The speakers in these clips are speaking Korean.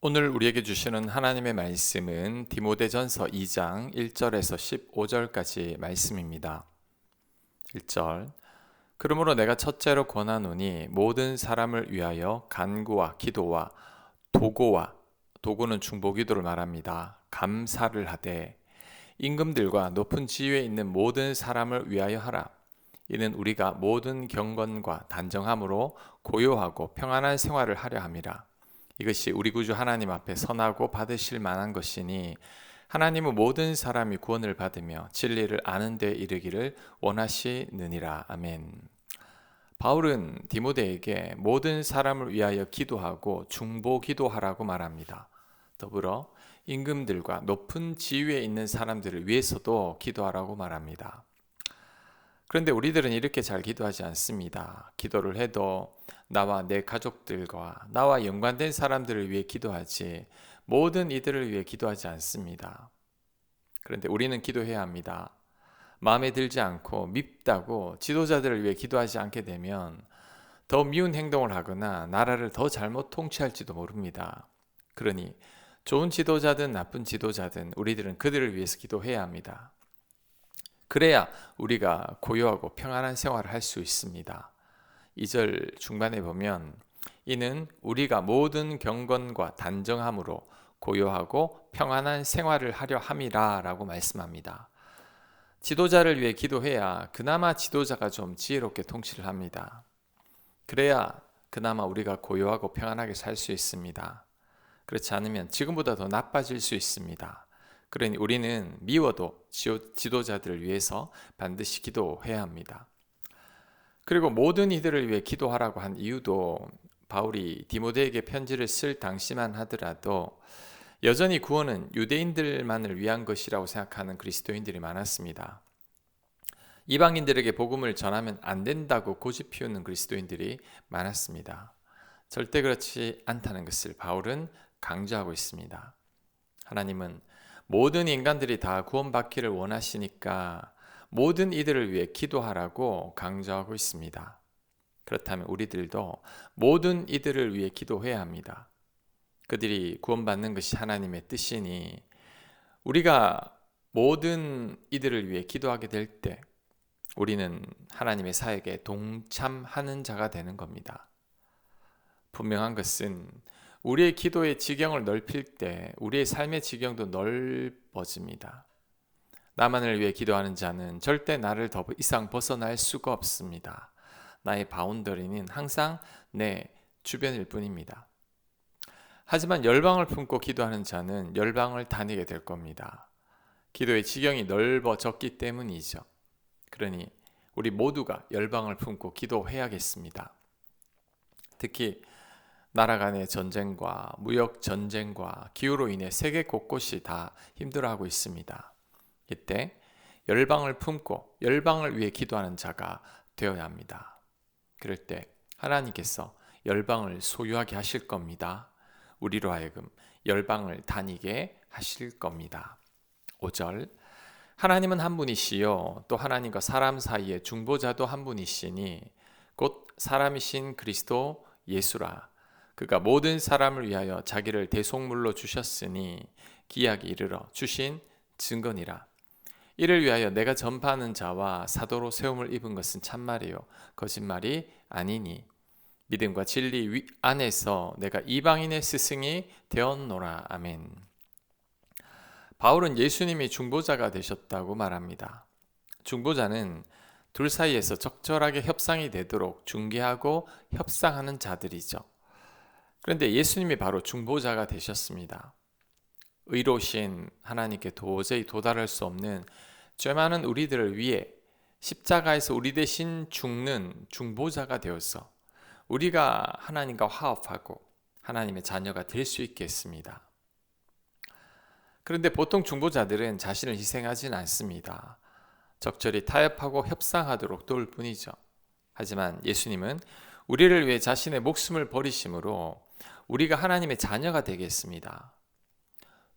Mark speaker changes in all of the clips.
Speaker 1: 오늘 우리에게 주시는 하나님의 말씀은 디모데전서 2장 1절에서 15절까지 말씀입니다. 1절. 그러므로 내가 첫째로 권하노니 모든 사람을 위하여 간구와 기도와 도고와, 도고는 중보기도를 말합니다, 감사를 하되 임금들과 높은 지위에 있는 모든 사람을 위하여 하라. 이는 우리가 모든 경건과 단정함으로 고요하고 평안한 생활을 하려 함이라. 이것이 우리 구주 하나님 앞에 선하고 받으실 만한 것이니 하나님은 모든 사람이 구원을 받으며 진리를 아는 데 이르기를 원하시느니라. 아멘. 바울은 디모데에게 모든 사람을 위하여 기도하고 중보 기도하라고 말합니다. 더불어 임금들과 높은 지위에 있는 사람들을 위해서도 기도하라고 말합니다. 그런데 우리들은 이렇게 잘 기도하지 않습니다. 기도를 해도 나와 내 가족들과 나와 연관된 사람들을 위해 기도하지 모든 이들을 위해 기도하지 않습니다. 그런데 우리는 기도해야 합니다. 마음에 들지 않고 밉다고 지도자들을 위해 기도하지 않게 되면 더 미운 행동을 하거나 나라를 더 잘못 통치할지도 모릅니다. 그러니 좋은 지도자든 나쁜 지도자든 우리들은 그들을 위해서 기도해야 합니다. 그래야 우리가 고요하고 평안한 생활을 할 수 있습니다. 2절 중반에 보면 이는 우리가 모든 경건과 단정함으로 고요하고 평안한 생활을 하려 함이라 라고 말씀합니다. 지도자를 위해 기도해야 그나마 지도자가 좀 지혜롭게 통치를 합니다. 그래야 그나마 우리가 고요하고 평안하게 살 수 있습니다. 그렇지 않으면 지금보다 더 나빠질 수 있습니다. 그러니 우리는 미워도 지도자들을 위해서 반드시 기도해야 합니다. 그리고 모든 이들을 위해 기도하라고 한 이유도 바울이 디모데에게 편지를 쓸 당시만 하더라도 여전히 구원은 유대인들만을 위한 것이라고 생각하는 그리스도인들이 많았습니다. 이방인들에게 복음을 전하면 안 된다고 고집 피우는 그리스도인들이 많았습니다. 절대 그렇지 않다는 것을 바울은 강조하고 있습니다. 하나님은 모든 인간들이 다 구원받기를 원하시니까 모든 이들을 위해 기도하라고 강조하고 있습니다. 그렇다면 우리들도 모든 이들을 위해 기도해야 합니다. 그들이 구원받는 것이 하나님의 뜻이니 우리가 모든 이들을 위해 기도하게 될 때 우리는 하나님의 사역에 동참하는 자가 되는 겁니다. 분명한 것은 우리의 기도의 지경을 넓힐 때 우리의 삶의 지경도 넓어집니다. 나만을 위해 기도하는 자는 절대 나를 더 이상 벗어날 수가 없습니다. 나의 바운더리는 항상 내 주변일 뿐입니다. 하지만 열방을 품고 기도하는 자는 열방을 다니게 될 겁니다. 기도의 지경이 넓어졌기 때문이죠. 그러니 우리 모두가 열방을 품고 기도해야겠습니다. 특히 나라 간의 전쟁과 무역 전쟁과 기후로 인해 세계 곳곳이 다 힘들어하고 있습니다. 이때 열방을 품고 열방을 위해 기도하는 자가 되어야 합니다. 그럴 때 하나님께서 열방을 소유하게 하실 겁니다. 우리로 하여금 열방을 다니게 하실 겁니다. 5절. 하나님은 한 분이시요 또 하나님과 사람 사이의 중보자도 한 분이시니 곧 사람이신 그리스도 예수라. 그가 모든 사람을 위하여 자기를 대속물로 주셨으니 기약이 이르러 주신 증거니라. 이를 위하여 내가 전파하는 자와 사도로 세움을 입은 것은 참말이요 거짓말이 아니니 믿음과 진리 안에서 내가 이방인의 스승이 되었노라. 아멘. 바울은 예수님이 중보자가 되셨다고 말합니다. 중보자는 둘 사이에서 적절하게 협상이 되도록 중개하고 협상하는 자들이죠. 그런데 예수님이 바로 중보자가 되셨습니다. 의로우신 하나님께 도저히 도달할 수 없는 죄 많은 우리들을 위해 십자가에서 우리 대신 죽는 중보자가 되어서 우리가 하나님과 화합하고 하나님의 자녀가 될 수 있게 했습니다. 그런데 보통 중보자들은 자신을 희생하지는 않습니다. 적절히 타협하고 협상하도록 도울 뿐이죠. 하지만 예수님은 우리를 위해 자신의 목숨을 버리심으로 우리가 하나님의 자녀가 되게 했습니다.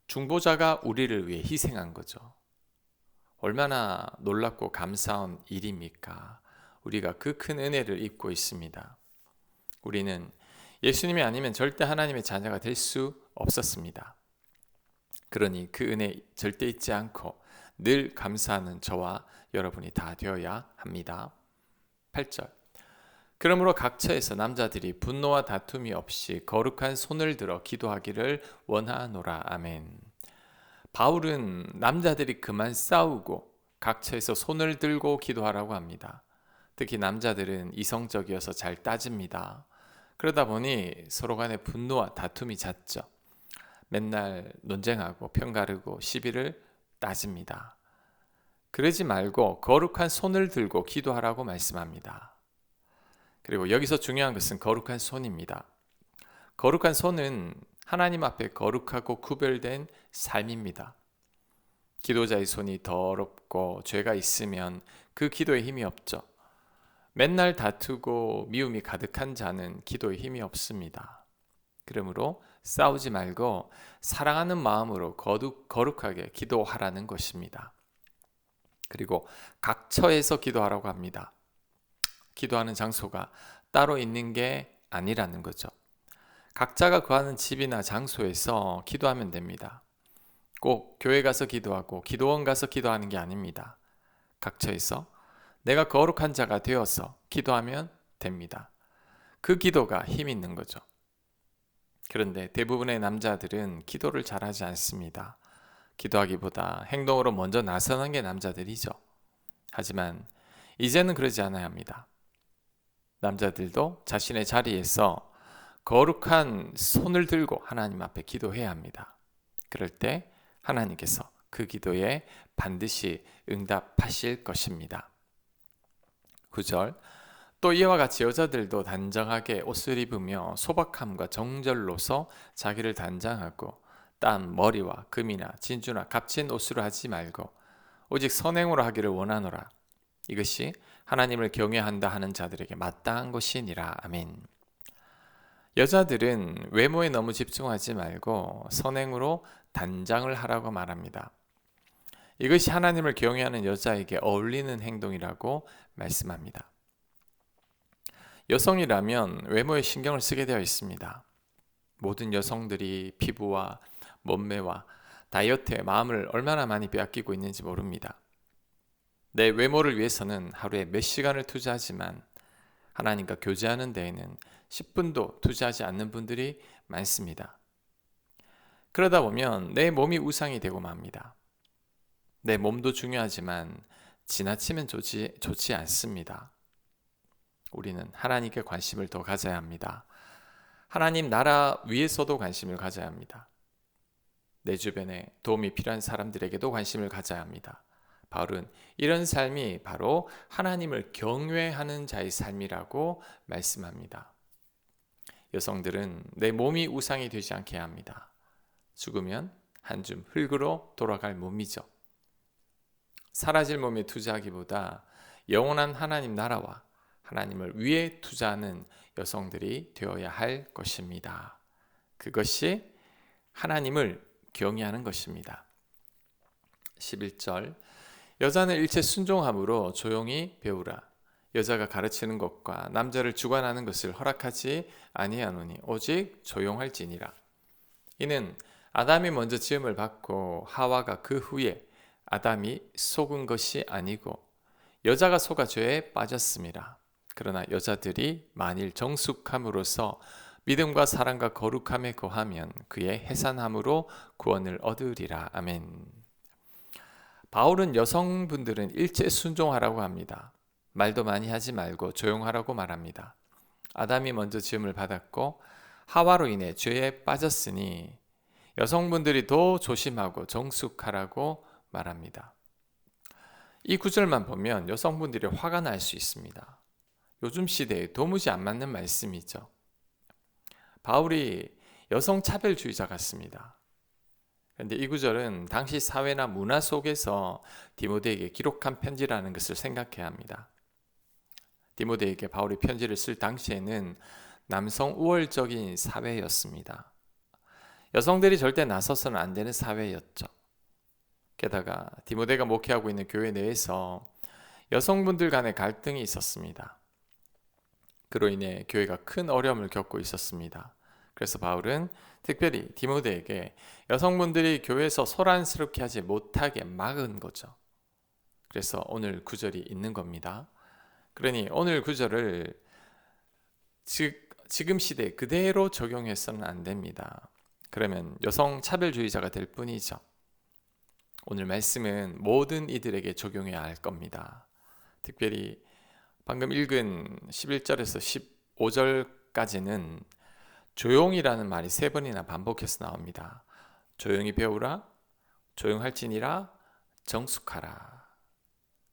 Speaker 1: 중보자가 우리를 위해 희생한 거죠. 얼마나 놀랍고 감사한 일입니까? 우리가 그 큰 은혜를 입고 있습니다. 우리는 예수님이 아니면 절대 하나님의 자녀가 될 수 없었습니다. 그러니 그 은혜 절대 잊지 않고 늘 감사하는 저와 여러분이 다 되어야 합니다. 8절. 그러므로 각처에서 남자들이 분노와 다툼이 없이 거룩한 손을 들어 기도하기를 원하노라. 아멘. 바울은 남자들이 그만 싸우고 각처에서 손을 들고 기도하라고 합니다. 특히 남자들은 이성적이어서 잘 따집니다. 그러다 보니 서로 간에 분노와 다툼이 잦죠. 맨날 논쟁하고 편가르고 시비를 따집니다. 그러지 말고 거룩한 손을 들고 기도하라고 말씀합니다. 그리고 여기서 중요한 것은 거룩한 손입니다. 거룩한 손은 하나님 앞에 거룩하고 구별된 삶입니다. 기도자의 손이 더럽고 죄가 있으면 그 기도에 힘이 없죠. 맨날 다투고 미움이 가득한 자는 기도에 힘이 없습니다. 그러므로 싸우지 말고 사랑하는 마음으로 거룩하게 기도하라는 것입니다. 그리고 각처에서 기도하라고 합니다. 기도하는 장소가 따로 있는 게 아니라는 거죠. 각자가 거하는 집이나 장소에서 기도하면 됩니다. 꼭 교회 가서 기도하고 기도원 가서 기도하는 게 아닙니다. 각처에서 내가 거룩한 자가 되어서 기도하면 됩니다. 그 기도가 힘 있는 거죠. 그런데 대부분의 남자들은 기도를 잘하지 않습니다. 기도하기보다 행동으로 먼저 나서는 게 남자들이죠. 하지만 이제는 그러지 않아야 합니다. 남자들도 자신의 자리에서 거룩한 손을 들고 하나님 앞에 기도해야 합니다. 그럴 때 하나님께서 그 기도에 반드시 응답하실 것입니다. 9절. 또 이와 같이 여자들도 단정하게 옷을 입으며 소박함과 정절로서 자기를 단장하고 땀, 머리와 금이나 진주나 값진 옷으로 하지 말고 오직 선행으로 하기를 원하노라. 이것이 하나님을 경외한다 하는 자들에게 마땅한 것이니라. 아멘. 여자들은 외모에 너무 집중하지 말고 선행으로 단장을 하라고 말합니다. 이것이 하나님을 경외하는 여자에게 어울리는 행동이라고 말씀합니다. 여성이라면 외모에 신경을 쓰게 되어 있습니다. 모든 여성들이 피부와 몸매와 다이어트에 마음을 얼마나 많이 빼앗기고 있는지 모릅니다. 내 외모를 위해서는 하루에 몇 시간을 투자하지만 하나님과 교제하는 데에는 10분도 투자하지 않는 분들이 많습니다. 그러다 보면 내 몸이 우상이 되고 맙니다. 내 몸도 중요하지만 지나치면 좋지 않습니다. 우리는 하나님께 관심을 더 가져야 합니다. 하나님 나라 위에서도 관심을 가져야 합니다. 내 주변에 도움이 필요한 사람들에게도 관심을 가져야 합니다. 바울은 이런 삶이 바로 하나님을 경외하는 자의 삶이라고 말씀합니다. 여성들은 내 몸이 우상이 되지 않게 합니다. 죽으면 한 줌 흙으로 돌아갈 몸이죠. 사라질 몸에 투자하기보다 영원한 하나님 나라와 하나님을 위해 투자하는 여성들이 되어야 할 것입니다. 그것이 하나님을 경외하는 것입니다. 11절. 여자는 일체 순종함으로 조용히 배우라. 여자가 가르치는 것과 남자를 주관하는 것을 허락하지 아니하노니 오직 조용할지니라. 이는 아담이 먼저 지음을 받고 하와가 그 후에 아담이 속은 것이 아니고 여자가 속아 죄에 빠졌습니다. 그러나 여자들이 만일 정숙함으로써 믿음과 사랑과 거룩함에 거하면 그의 해산함으로 구원을 얻으리라. 아멘. 바울은 여성분들은 일체 순종하라고 합니다. 말도 많이 하지 말고 조용하라고 말합니다. 아담이 먼저 지음을 받았고 하와로 인해 죄에 빠졌으니 여성분들이 더 조심하고 정숙하라고 말합니다. 이 구절만 보면 여성분들이 화가 날 수 있습니다. 요즘 시대에 도무지 안 맞는 말씀이죠. 바울이 여성 차별주의자 같습니다. 그런데 이 구절은 당시 사회나 문화 속에서 디모데에게 기록한 편지라는 것을 생각해야 합니다. 디모데에게 바울이 편지를 쓸 당시에는 남성 우월적인 사회였습니다. 여성들이 절대 나서서는 안 되는 사회였죠. 게다가 디모데가 목회하고 있는 교회 내에서 여성분들 간의 갈등이 있었습니다. 그로 인해 교회가 큰 어려움을 겪고 있었습니다. 그래서 바울은 특별히 디모데에게 여성분들이 교회에서 소란스럽게 하지 못하게 막은 거죠. 그래서 오늘 구절이 있는 겁니다. 그러니 오늘 구절을 지금 시대에 그대로 적용해서는 안 됩니다. 그러면 여성 차별주의자가 될 뿐이죠. 오늘 말씀은 모든 이들에게 적용해야 할 겁니다. 특별히 방금 읽은 11절에서 15절까지는 조용이라는 말이 3번이나 반복해서 나옵니다. 조용히 배우라, 조용할지니라, 정숙하라.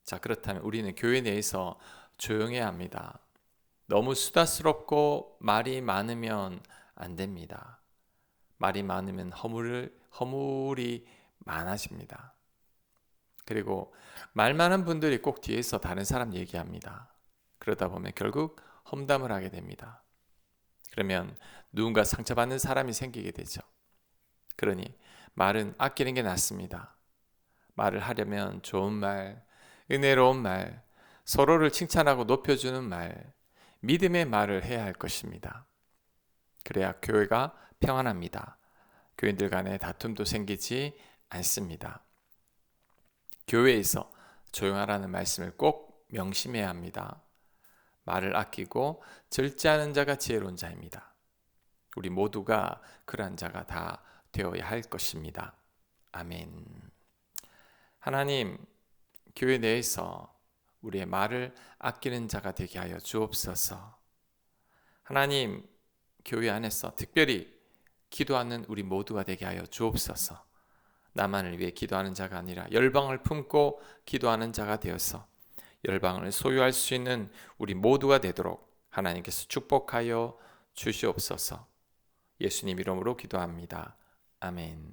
Speaker 1: 자, 그렇다면 우리는 교회 내에서 조용해야 합니다. 너무 수다스럽고 말이 많으면 안 됩니다. 말이 많으면 허물이 많아집니다. 그리고 말 많은 분들이 꼭 뒤에서 다른 사람 얘기합니다. 그러다 보면 결국 험담을 하게 됩니다. 그러면 누군가 상처받는 사람이 생기게 되죠. 그러니 말은 아끼는 게 낫습니다. 말을 하려면 좋은 말, 은혜로운 말, 서로를 칭찬하고 높여주는 말, 믿음의 말을 해야 할 것입니다. 그래야 교회가 평안합니다. 교인들 간에 다툼도 생기지 않습니다. 교회에서 조용하라는 말씀을 꼭 명심해야 합니다. 말을 아끼고 절제하는 자가 지혜로운 자입니다. 우리 모두가 그러한 자가 다 되어야 할 것입니다. 아멘. 하나님, 교회 내에서 우리의 말을 아끼는 자가 되게 하여 주옵소서. 하나님, 교회 안에서 특별히 기도하는 우리 모두가 되게 하여 주옵소서. 나만을 위해 기도하는 자가 아니라 열방을 품고 기도하는 자가 되어서 열방을 소유할 수 있는 우리 모두가 되도록 하나님께서 축복하여 주시옵소서. 예수님 이름으로 기도합니다. 아멘.